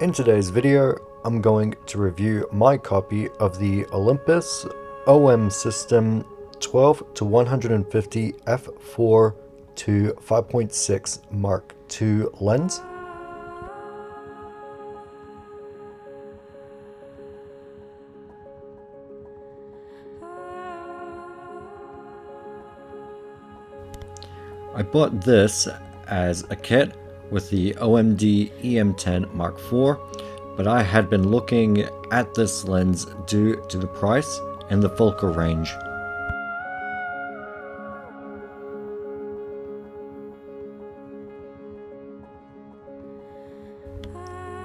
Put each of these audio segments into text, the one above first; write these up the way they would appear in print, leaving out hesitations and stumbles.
In today's video, I'm going to review my copy of the Olympus OM System 12 to 150 f4 to 5.6 Mark II lens. I bought this as a kit with the OM-D E-M10 Mark IV, but I had been looking at this lens due to the price and the focal range.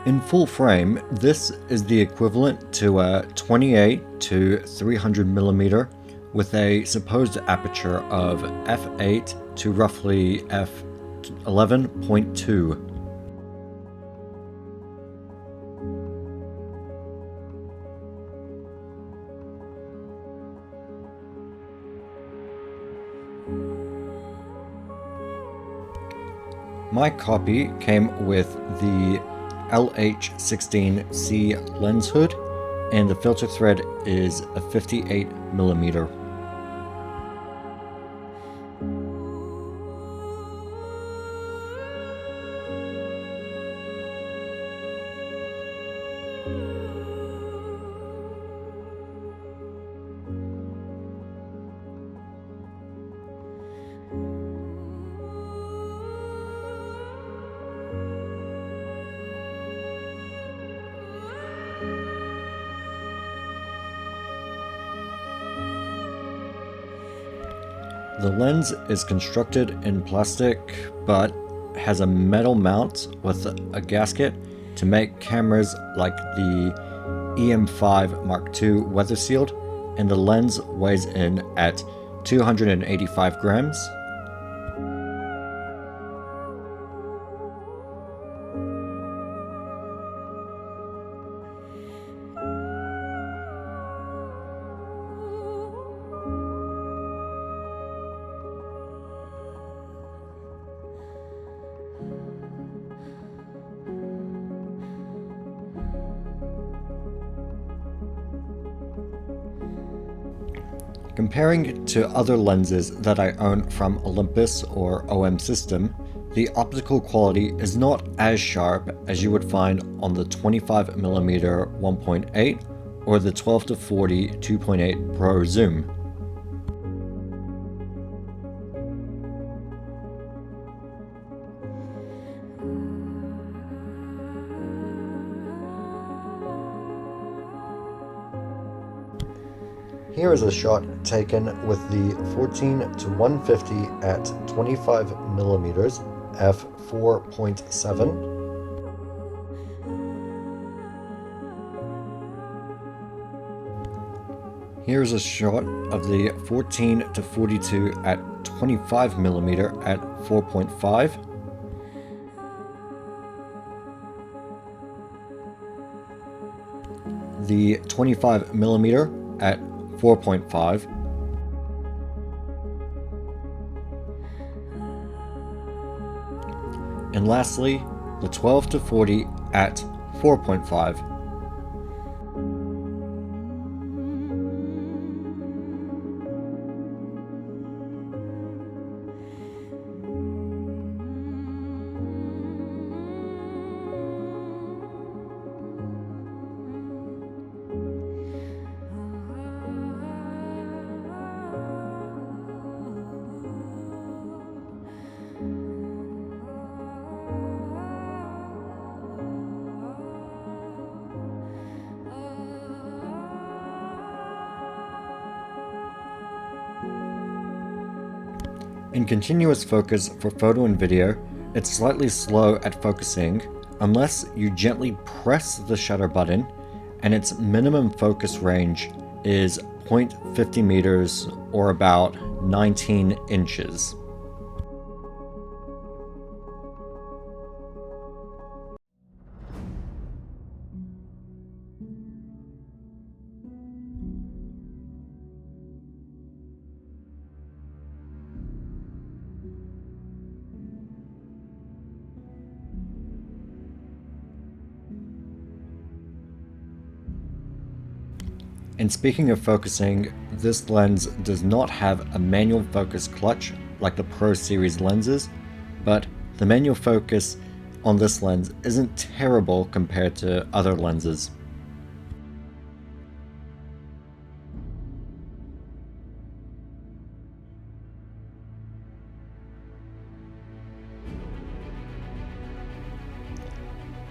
In full frame, this is the equivalent to a 28 to 300mm with a supposed aperture of f8 to roughly f11.2. My copy came with the LH16C lens hood, and the filter thread is a 58mm. The lens is constructed in plastic, but has a metal mount with a gasket to make cameras like the EM5 Mark II weather sealed, and the lens weighs in at 285 grams. Comparing it to other lenses that I own from Olympus or OM System, the optical quality is not as sharp as you would find on the 25mm 1.8 or the 12 to 40 2.8 Pro zoom. Here is a shot taken with the 14 to 150 at 25mm f4.7. Here's a shot of the 14 to 42 at 25mm at 4.5. The 25mm at 4.5, and lastly the 12 to 40 at 4.5. In continuous focus for photo and video, it's slightly slow at focusing unless you gently press the shutter button, and its minimum focus range is 0.50 meters or about 19 inches. And speaking of focusing, this lens does not have a manual focus clutch like the Pro Series lenses, but the manual focus on this lens isn't terrible compared to other lenses.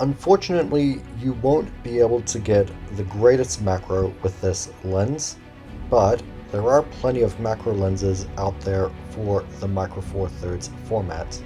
Unfortunately, you won't be able to get the greatest macro with this lens, but there are plenty of macro lenses out there for the Micro Four Thirds format.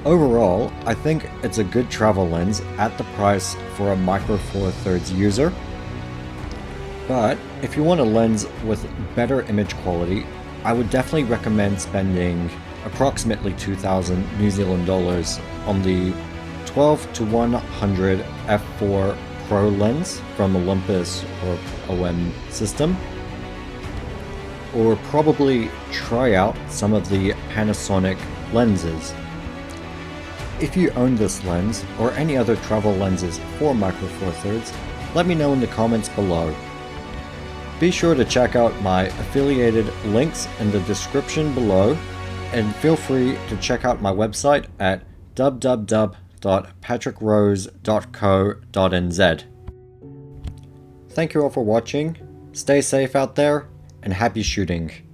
Overall, I think it's a good travel lens at the price for a Micro Four Thirds user. But if you want a lens with better image quality, I would definitely recommend spending approximately 2,000 New Zealand dollars on the 12-100 f4 Pro lens from Olympus or OM system. Or probably try out some of the Panasonic lenses. If you own this lens, or any other travel lenses for Micro Four Thirds, let me know in the comments below. Be sure to check out my affiliated links in the description below, and feel free to check out my website at www.patrickrose.co.nz. Thank you all for watching, stay safe out there, and happy shooting!